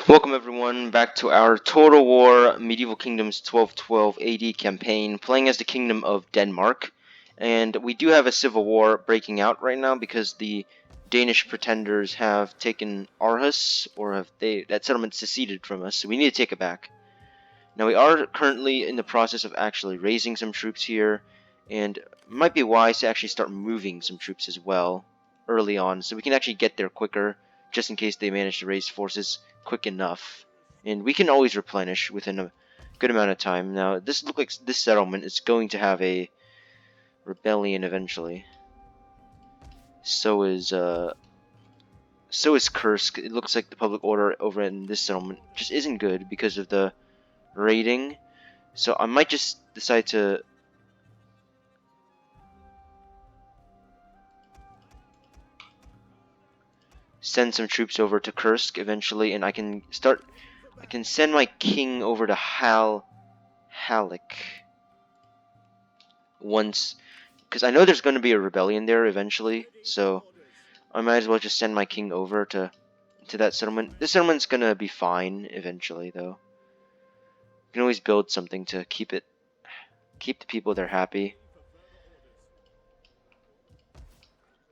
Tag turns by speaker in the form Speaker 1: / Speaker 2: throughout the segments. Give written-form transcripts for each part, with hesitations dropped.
Speaker 1: Welcome everyone back to our Total War Medieval Kingdoms 1212 AD campaign, playing as the Kingdom of Denmark. And we do have a civil war breaking out right now because the Danish pretenders have taken Aarhus, or that settlement seceded from us, so we need to take it back. Now we are currently in the process of actually raising some troops here, and it might be wise to actually start moving some troops as well early on, so we can actually get there quicker, just in case they manage to raise forces quick enough. And we can always replenish within a good amount of time. Now, this looks like this settlement is going to have a rebellion eventually. So is Kursk. It looks like the public order over in this settlement just isn't good because of the raiding. So I might just decide to send some troops over to Kursk eventually, and I can send my king over to Halleck once, because I know there's going to be a rebellion there eventually, so I might as well just send my king over to that settlement. This settlement's going to be fine eventually, though. You can always build something to keep the people there happy.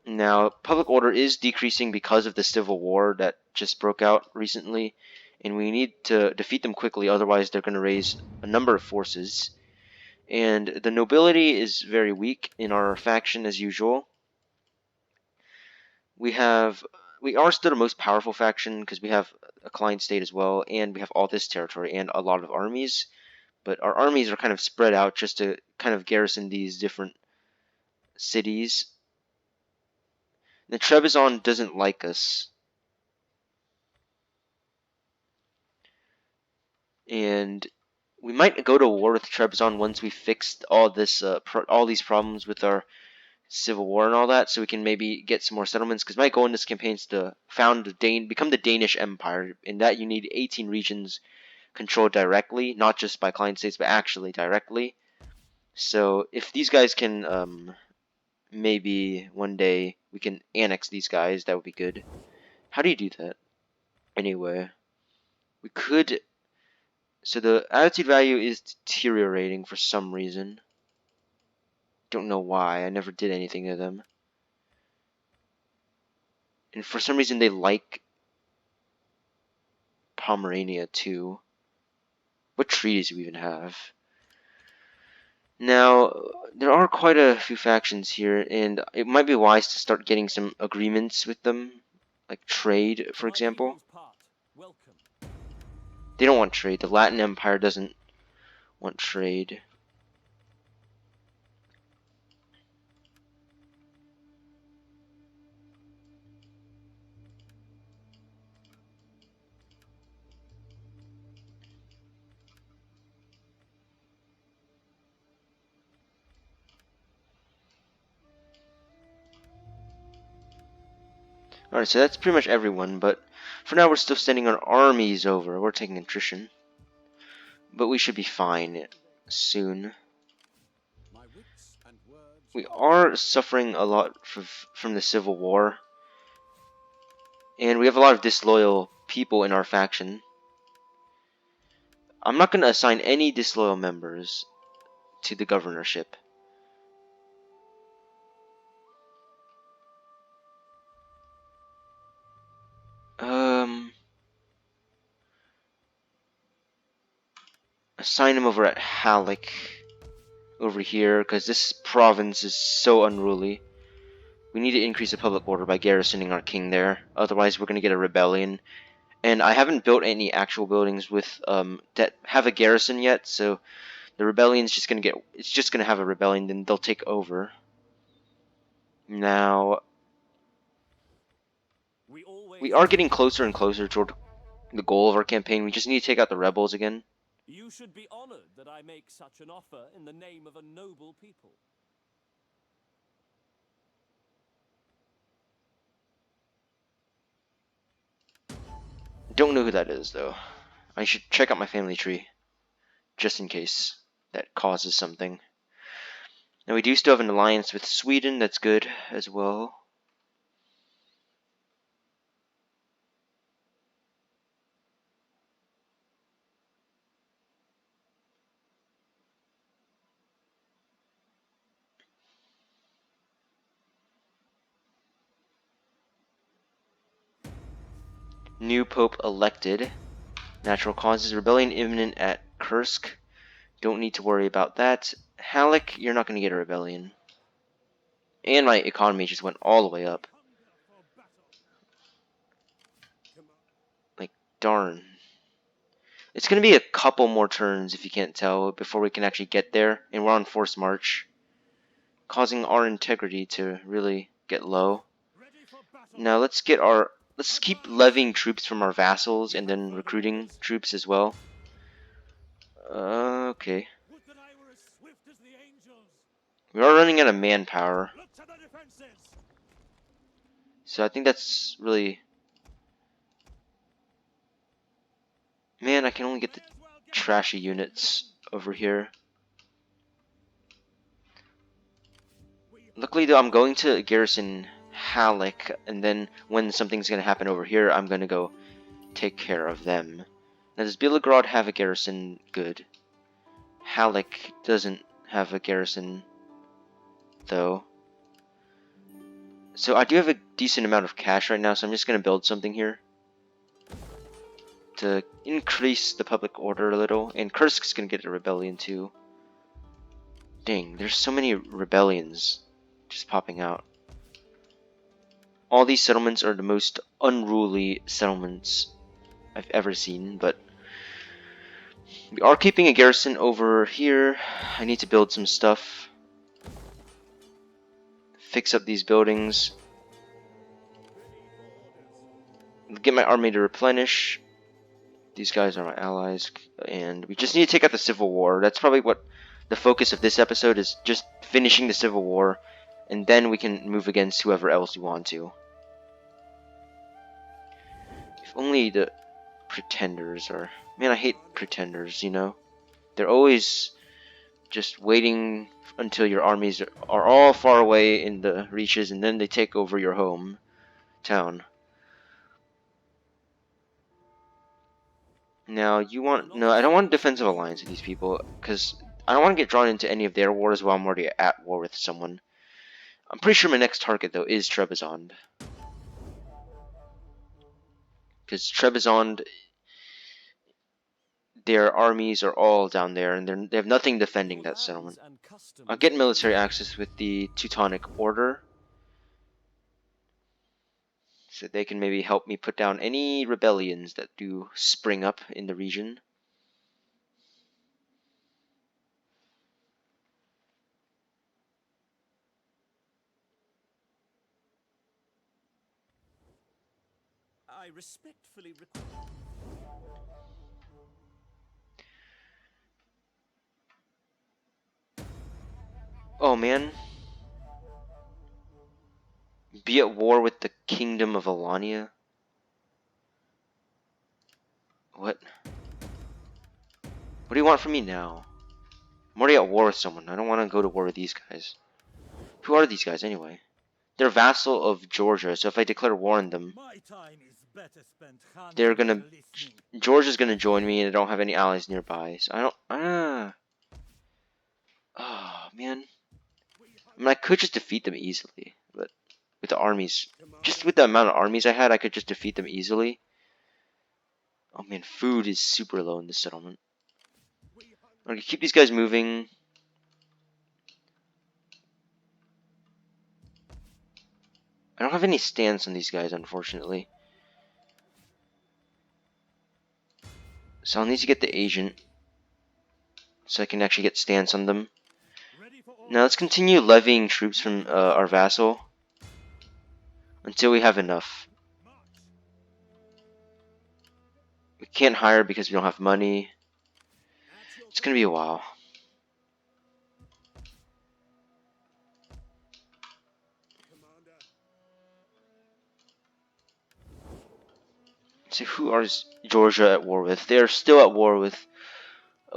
Speaker 1: Now, public order is decreasing because of the civil war that just broke out recently, and we need to defeat them quickly, otherwise they're going to raise a number of forces. And the nobility is very weak in our faction as usual. We are still the most powerful faction because we have a client state as well, and we have all this territory and a lot of armies, but our armies are kind of spread out just to kind of garrison these different cities. The Trebizond doesn't like us, and we might go to war with Trebizond once we fixed all these problems with our civil war and all that, so we can maybe get some more settlements. Because my goal in this campaign is to become the Danish Empire. In that, you need 18 regions controlled directly, not just by client states, but actually directly. So if these guys can, maybe one day we can annex these guys, that would be good. How do you do that? Anyway, we could. So the attitude value is deteriorating for some reason. Don't know why. I never did anything to them. And for some reason they like Pomerania too. What treaties do we even have? Now, there are quite a few factions here, and it might be wise to start getting some agreements with them, like trade, for example. They don't want trade. The Latin Empire doesn't want trade. Alright, so that's pretty much everyone, but for now we're still sending our armies over. We're taking attrition. But we should be fine soon. We are suffering a lot from the Civil War. And we have a lot of disloyal people in our faction. I'm not going to assign any disloyal members to the governorship. Assign him over at Halleck over here, because this province is so unruly. We need to increase the public order by garrisoning our king there, otherwise we're going to get a rebellion. And I haven't built any actual buildings with that have a garrison yet, so the rebellion's just going to have a rebellion, then they'll take over. Now, we are getting closer and closer toward the goal of our campaign. We just need to take out the rebels again.
Speaker 2: You should be honored that I make such an offer in the name of a noble people.
Speaker 1: Don't know who that is, though. I should check out my family tree, just in case that causes something. Now, we do still have an alliance with Sweden, that's good as well. New Pope elected. Natural causes. Rebellion imminent at Kursk. Don't need to worry about that. Halleck, you're not going to get a rebellion. And my economy just went all the way up. Like, darn. It's going to be a couple more turns, if you can't tell, before we can actually get there. And we're on forced march, causing our integrity to really get low. Now let's keep levying troops from our vassals and then recruiting troops as well. Okay. We are running out of manpower. So I think that's really... Man, I can only get the trashy units over here. Luckily though, I'm going to garrison Halleck, and then when something's going to happen over here, I'm going to go take care of them. Now, does Belgrad have a garrison? Good. Halleck doesn't have a garrison, though. So I do have a decent amount of cash right now, so I'm just going to build something here to increase the public order a little. And Kursk's going to get a rebellion too. Dang, there's so many rebellions just popping out. All these settlements are the most unruly settlements I've ever seen, but we are keeping a garrison over here. I need to build some stuff. Fix up these buildings. Get my army to replenish. These guys are my allies, and we just need to take out the Civil War. That's probably what the focus of this episode is, just finishing the Civil War, and then we can move against whoever else we want to. If only the pretenders are... Man, I hate pretenders, you know? They're always just waiting until your armies are all far away in the reaches, and then they take over your home town. Now, you want... No, I don't want a defensive alliance with these people, because I don't want to get drawn into any of their wars while I'm already at war with someone. I'm pretty sure my next target, though, is Trebizond. Because Trebizond, their armies are all down there, and they have nothing defending that settlement. I'll get military access with the Teutonic Order, so they can maybe help me put down any rebellions that do spring up in the region.
Speaker 2: I respectfully request.
Speaker 1: Oh man. Be at war with the Kingdom of Alania? What? What do you want from me now? I'm already at war with someone. I don't want to go to war with these guys. Who are these guys anyway? They're vassal of Georgia, so if I declare war on them, they're gonna... Georgia's gonna join me, and I don't have any allies nearby, so I don't... Oh, man. I mean, I could just defeat them easily, but with the armies... Just with the amount of armies I had, I could just defeat them easily. Oh man, food is super low in this settlement. I'm gonna keep these guys moving. I don't have any stance on these guys, unfortunately. So I'll need to get the agent, so I can actually get stance on them. Now let's continue levying troops from our vassal until we have enough. We can't hire because we don't have money. It's gonna be a while. So who are Georgia at war with? They're still at war with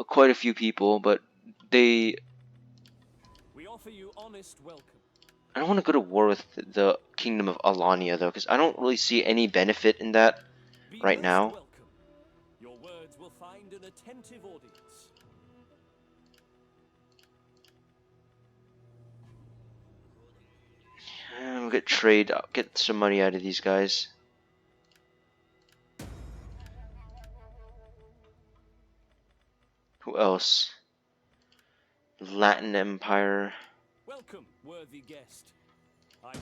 Speaker 1: quite a few people, but they...
Speaker 2: We offer you honest welcome.
Speaker 1: I don't want to go to war with the Kingdom of Alania, though, because I don't really see any benefit in that right now.
Speaker 2: Welcome. Your words will find an attentive audience.
Speaker 1: We'll get trade, get some money out of these guys. Who else? Latin Empire.
Speaker 2: Welcome, worthy guest. I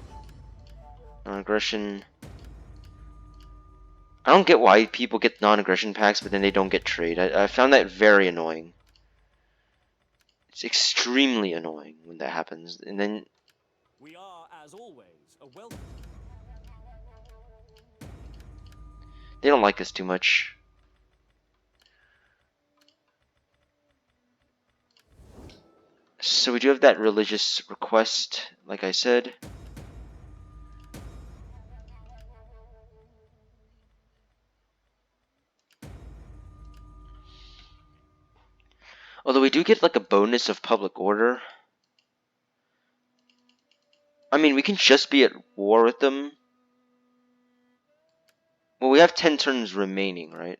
Speaker 1: Non-aggression. I don't get why people get non-aggression packs, but then they don't get trade. I found that very annoying. It's extremely annoying when that happens. And then
Speaker 2: We are, as always, a welcome.
Speaker 1: they don't like us too much. So we do have that religious request, like I said. Although we do get like a bonus of public order. I mean, we can just be at war with them. Well, we have 10 turns remaining, right?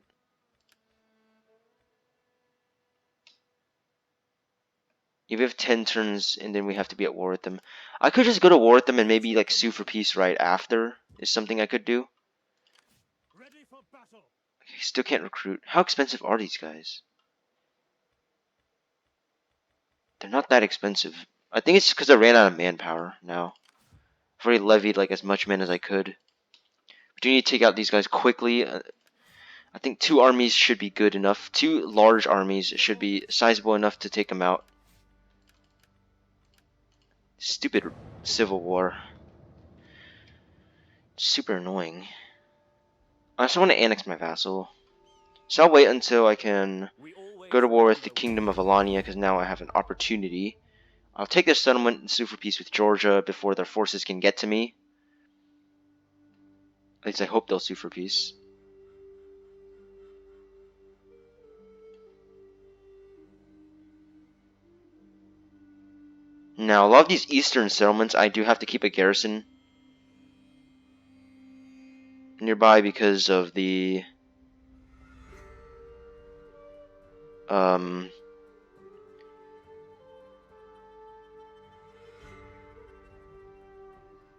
Speaker 1: If we have 10 turns and then we have to be at war with them. I could just go to war with them and maybe like sue for peace right after is something I could do.
Speaker 2: Ready for battle.
Speaker 1: Okay, still can't recruit. How expensive are these guys? They're not that expensive. I think it's because I ran out of manpower now. I've already levied like as much men as I could. We do need to take out these guys quickly. I think 2 armies should be good enough. 2 large armies should be sizable enough to take them out. Stupid civil war. Super annoying. I also want to annex my vassal. So I'll wait until I can
Speaker 2: We always
Speaker 1: go to war with the
Speaker 2: remember
Speaker 1: Kingdom of Alania, because now I have an opportunity. I'll take this settlement and sue for peace with Georgia before their forces can get to me. At least I hope they'll sue for peace. Now, a lot of these eastern settlements, I do have to keep a garrison nearby because of the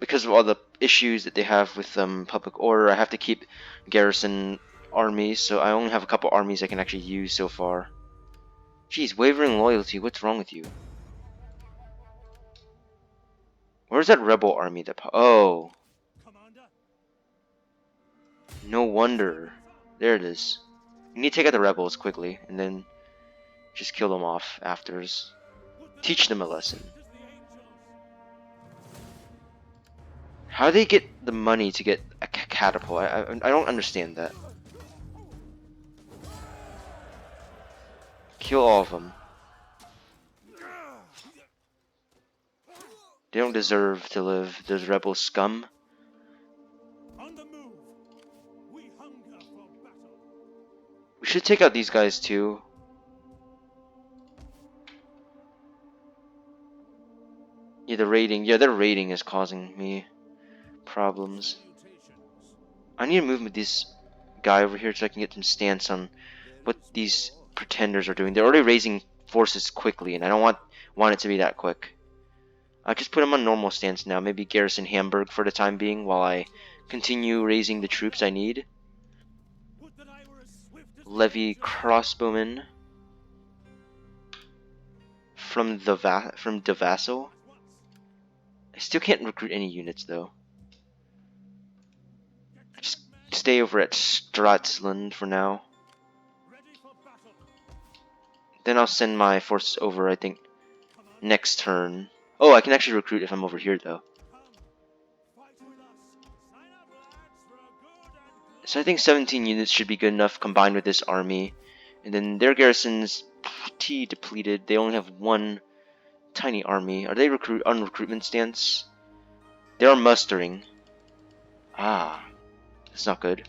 Speaker 1: because of all the issues that they have with public order. I have to keep garrison armies, so I only have a couple armies I can actually use so far. Jeez, wavering loyalty, what's wrong with you? Where's that rebel army that oh,
Speaker 2: Commander.
Speaker 1: no wonder. There it is. You need to take out the rebels quickly, and then just kill them off afters.
Speaker 2: Would that
Speaker 1: Teach
Speaker 2: I
Speaker 1: them a
Speaker 2: were as
Speaker 1: lesson.
Speaker 2: swift as the angels.
Speaker 1: How do they get the money to get a catapult? I don't understand that. Kill all of them. They don't deserve to live, those rebel scum.
Speaker 2: On the move. We hunger for battle.
Speaker 1: We should take out these guys too. Yeah, the raiding. Yeah, their raiding is causing me problems.
Speaker 2: Salutations.
Speaker 1: I need to move with this guy over here so I can get some stance on what these pretenders are doing. They're already raising forces quickly, and I don't want it to be that quick. I'll just put them on normal stance now. Maybe garrison Hamburg for the time being while I continue raising the troops I need.
Speaker 2: Would that I were as swift as the
Speaker 1: Levy
Speaker 2: angels.
Speaker 1: crossbowmen from the vassal.
Speaker 2: At once.
Speaker 1: I still can't recruit any units though.
Speaker 2: Get to
Speaker 1: Just
Speaker 2: work, men.
Speaker 1: stay over at Stratsland for now.
Speaker 2: Ready for battle.
Speaker 1: Then I'll send my forces over, I think,
Speaker 2: Commander.
Speaker 1: next turn. Oh, I can actually recruit if I'm over here though.
Speaker 2: Come. Fight with us. Sign up, lads, for a good and
Speaker 1: So I think 17 units should be good enough combined with this army. And then their garrison's pretty depleted. They only have one tiny army. Are they on recruitment stance? They are mustering. Ah, that's not good.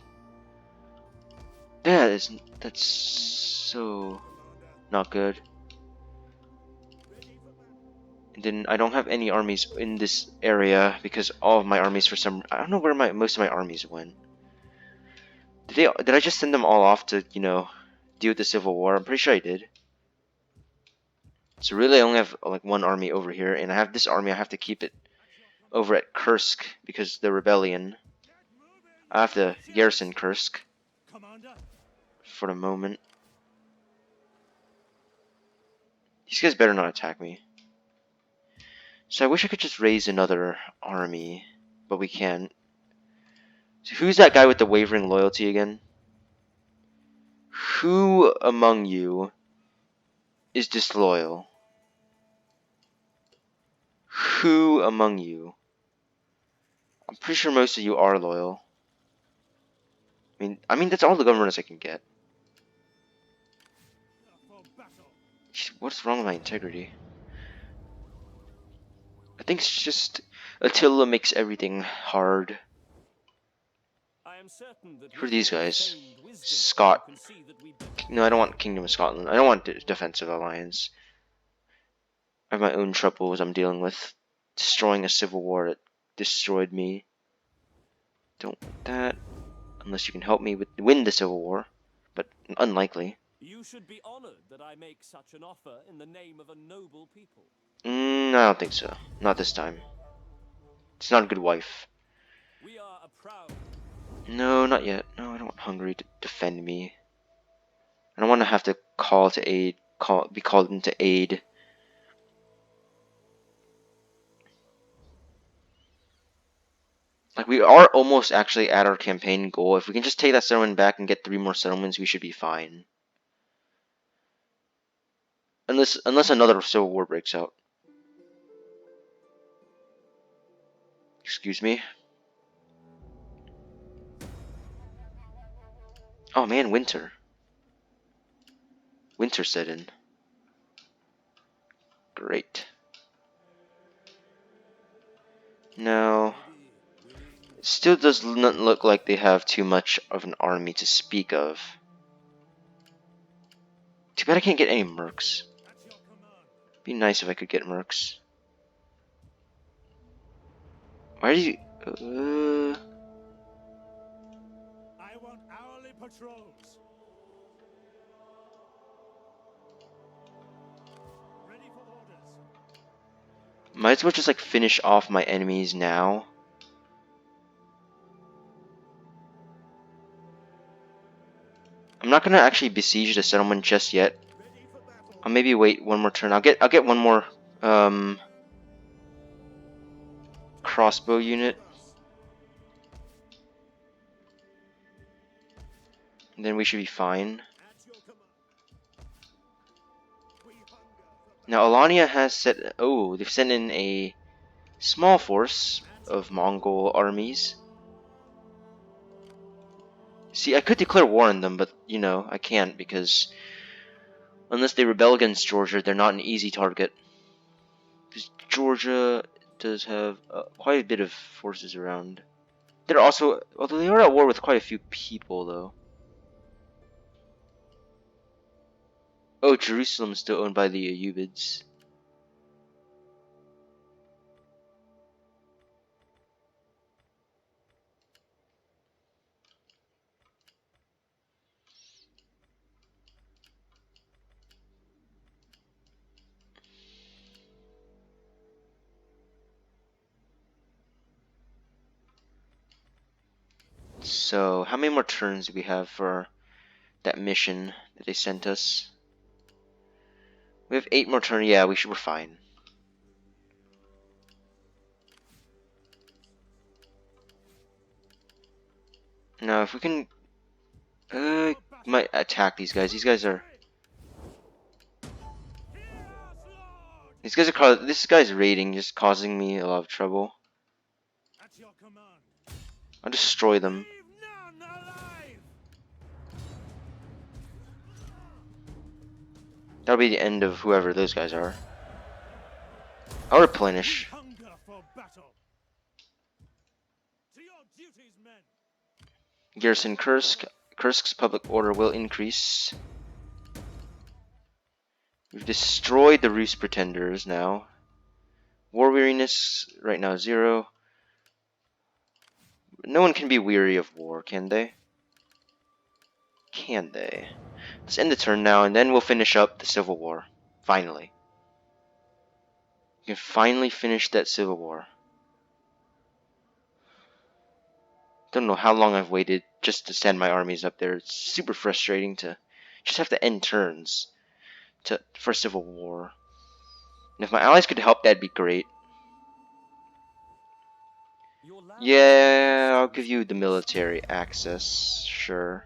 Speaker 1: That's so not good. And then I don't have any armies in this area because all of my armies for some I don't know where most of my armies went. Did I just send them all off to, deal with the Civil War? I'm pretty sure I did. So really I only have like one army over here, and I have this army I have to keep it over at Kursk because the rebellion. I have to garrison Kursk
Speaker 2: Commander.
Speaker 1: for the moment. These guys better not attack me. So I wish I could just raise another army, but we can't. So who's that guy with the wavering loyalty again? Who among you is disloyal? Who among you? I'm pretty sure most of you are loyal. I mean that's all the governors I can get. What's wrong with my integrity? I think it's just Attila makes everything hard.
Speaker 2: I am certain that
Speaker 1: Who are
Speaker 2: with
Speaker 1: these
Speaker 2: your
Speaker 1: guys?
Speaker 2: feigned wisdom,
Speaker 1: Scott.
Speaker 2: you can see that we
Speaker 1: No, I don't want Kingdom of Scotland. I don't want defensive alliance. I have my own troubles I'm dealing with. Destroying a civil war that destroyed me. Don't want that. Unless you can help me win the civil war. But unlikely.
Speaker 2: You should be honored that I make such an offer in the name of a noble people.
Speaker 1: I don't think so. Not this time. It's not a good wife.
Speaker 2: We are a proud.
Speaker 1: No, not yet. No, I don't want Hungary to defend me. I don't want to have to call to aid. Be called into aid. Like, we are almost actually at our campaign goal. If we can just take that settlement back and get 3 more settlements, we should be fine. Unless another civil war breaks out. Excuse me. Oh man, winter. Winter set in. Great. Now, it still does not look like they have too much of an army to speak of. Too bad I can't get any mercs. Be nice if I could get mercs. Why do you...
Speaker 2: I want hourly patrols. Ready for orders.
Speaker 1: Might as well just like finish off my enemies now. I'm not gonna actually besiege the settlement just yet. I'll maybe wait one more turn. I'll get one more crossbow unit. And then we should be fine. Now Alania has set... Oh, they've sent in a small force of Mongol armies. See, I could declare war on them, but, you know, I can't because unless they rebel against Georgia, they're not an easy target. Because Georgia does have quite a bit of forces around. They're also... Although they are at war with quite a few people, though. Oh, Jerusalem's still owned by the Ayyubids. So, how many more turns do we have for that mission that they sent us? We have 8 more turns. Yeah, we're fine. Now, if we can... might attack these guys. These guys are... This guy's raiding, just causing me a lot of trouble. I'll destroy them. That'll be the end of whoever those guys are. I'll replenish. Garrison Kursk. Kursk's public order will increase. We've destroyed the Rus pretenders now. War weariness right now 0. No one can be weary of war, can they? Can they? Let's end the turn now, and then we'll finish up the Civil War. Finally. We can finally finish that Civil War. Don't know how long I've waited just to send my armies up there. It's super frustrating to just have to end turns for Civil War. And if my allies could help, that'd be great.
Speaker 2: Your land
Speaker 1: Yeah, I'll give you the military access. Sure.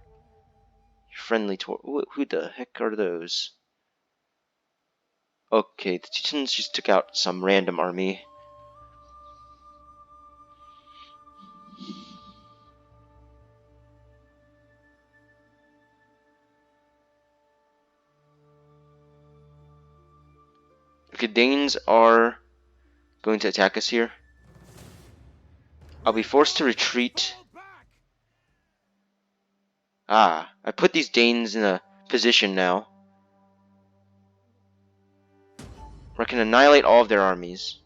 Speaker 1: Friendly to who the heck are those? Okay, the Titans just took out some random army. Okay, Danes are going to attack us here. I'll be forced to retreat.
Speaker 2: Fall back!
Speaker 1: Ah, I put these Danes in a position now where I can annihilate all of their armies.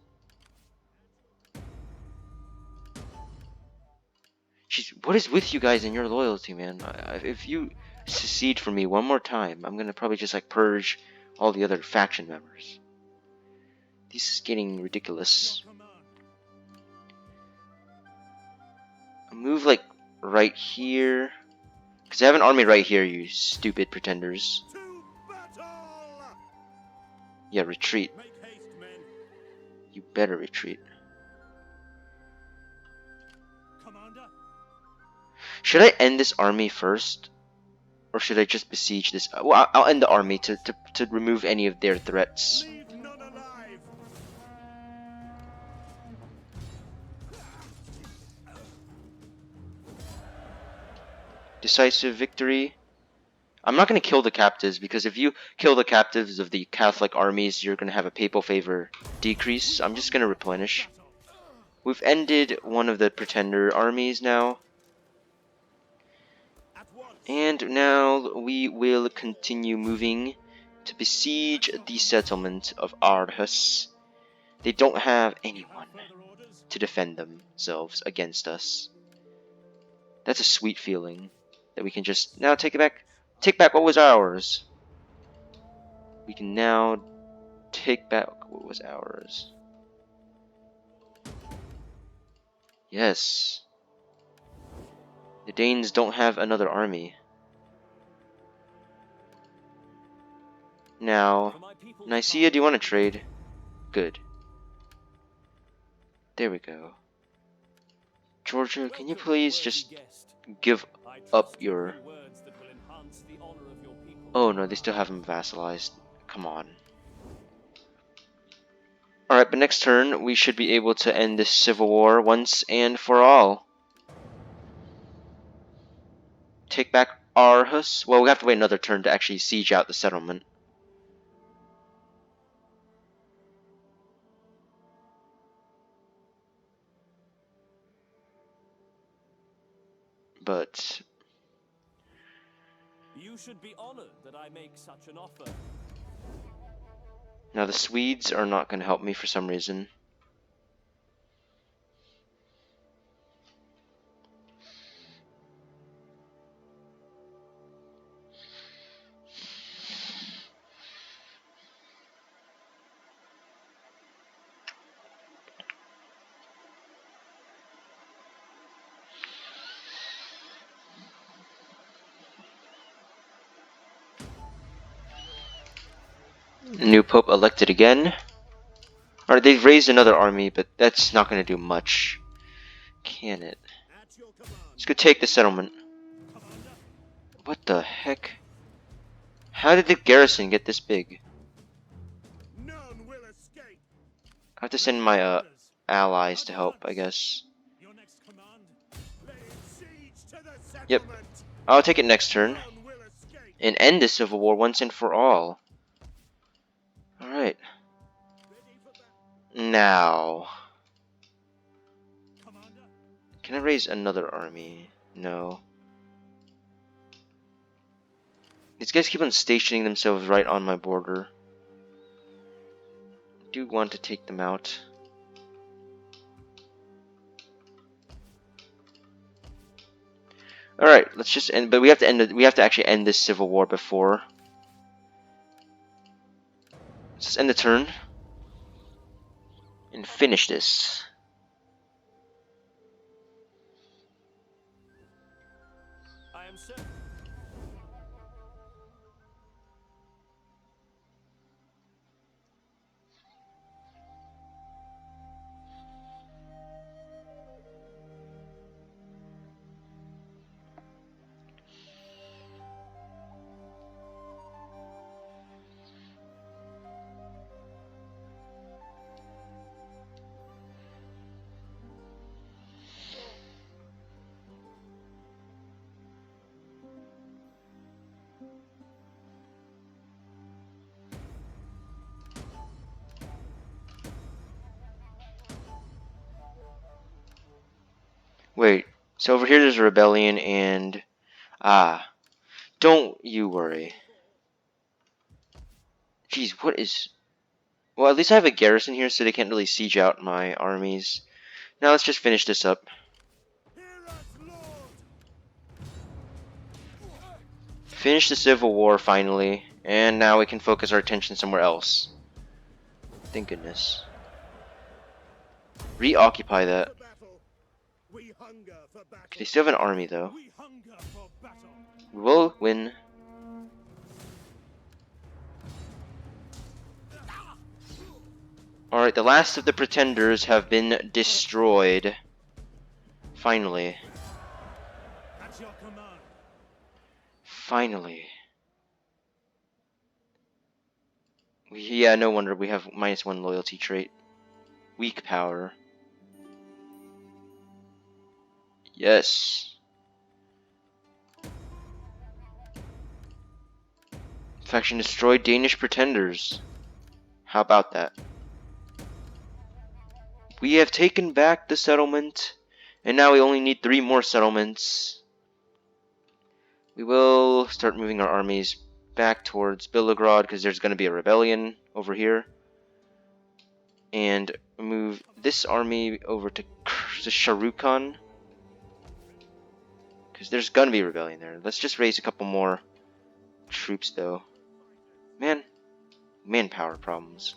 Speaker 1: What is with you guys and your loyalty, man? If you secede from me one more time, I'm gonna probably just like purge all the other faction members. This is getting ridiculous. I'll move like right here. Because I have an army right here, you stupid pretenders.
Speaker 2: To battle!
Speaker 1: Yeah, retreat.
Speaker 2: Make haste, men.
Speaker 1: You better retreat.
Speaker 2: Commander?
Speaker 1: Should I end this army first? Or should I just besiege this? Well, I'll end the army to remove any of their threats.
Speaker 2: Leave none alive!
Speaker 1: Decisive victory. I'm not going to kill the captives, because if you kill the captives of the Catholic armies, you're going to have a papal favor decrease. I'm just going to replenish. We've ended one of the pretender armies now.
Speaker 2: At once!
Speaker 1: And now we will continue moving to besiege the settlement of Ardhus. They don't have anyone
Speaker 2: Further orders?
Speaker 1: to defend themselves against us. That's a sweet feeling that we can just now take back what was ours. We can now take back what was ours. Yes. The Danes don't have another army. Now,
Speaker 2: For my people's
Speaker 1: Nicaea, do you
Speaker 2: part.
Speaker 1: want to trade? Good. There we go. Georgia, can you
Speaker 2: Welcome,
Speaker 1: please
Speaker 2: worthy
Speaker 1: just
Speaker 2: guest.
Speaker 1: give
Speaker 2: I
Speaker 1: up
Speaker 2: trust
Speaker 1: your...
Speaker 2: few words that will enhance the honor of your people.
Speaker 1: Oh no, they still haven't vassalized. Come on. Alright, but next turn, we should be able to end this civil war once and for all. Take back Aarhus. Well, we have to wait another turn to actually siege out the settlement. But
Speaker 2: You should be honored that I make such an offer.
Speaker 1: now the Swedes are not going to help me for some reason. New Pope elected again. Alright, they've raised another army, but that's not going to do much. Can it?
Speaker 2: At your command.
Speaker 1: Let's go take the settlement.
Speaker 2: Commander?
Speaker 1: What the heck? How did the garrison get this big?
Speaker 2: None will escape.
Speaker 1: I have to send my allies to help, I guess.
Speaker 2: Your next command. Lay siege to the
Speaker 1: Yep.
Speaker 2: settlement.
Speaker 1: I'll take it next turn
Speaker 2: None will escape.
Speaker 1: and end the civil war once and for all. Alright.
Speaker 2: Ready for battle.
Speaker 1: Now,
Speaker 2: Commander?
Speaker 1: can I raise another army? No. These guys keep on stationing themselves right on my border. I do want to take them out. Alright, let's just end, but we have to end it, we have to actually end this civil war before. Let's just end the turn and finish this.
Speaker 2: I am certain.
Speaker 1: Wait, so over here there's a rebellion and... Ah, don't you worry. Jeez, what is... Well, at least I have a garrison here so they can't really siege out my armies. Now let's just finish this up. Finish the Civil War finally, and now we can focus our attention somewhere else. Thank goodness. Reoccupy that. Okay, they still have an army though. We will win. Alright, the last of the pretenders have been destroyed. Finally. Finally. Yeah, no wonder we have -1 loyalty trait. Weak power. Yes. Faction destroyed Danish pretenders. How about that? We have taken back the settlement, and now we only need 3 more settlements. We will start moving our armies back towards Belgrade because there's going to be a rebellion over here. And move this army over to Shahrukh because there's going to be a rebellion there. Let's just raise a couple more troops though. Man, manpower problems.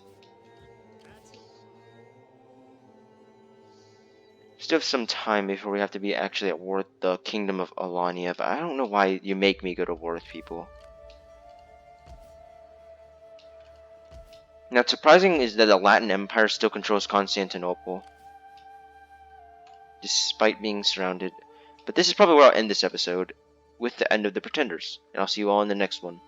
Speaker 1: Still have some time before we have to be actually at war with the Kingdom of Alania, but I don't know why you make me go to war with people. Now, what's surprising is that the Latin Empire still controls Constantinople, despite being surrounded. But this is probably where I'll end this episode, with the end of the Pretenders, and I'll see you all in the next one.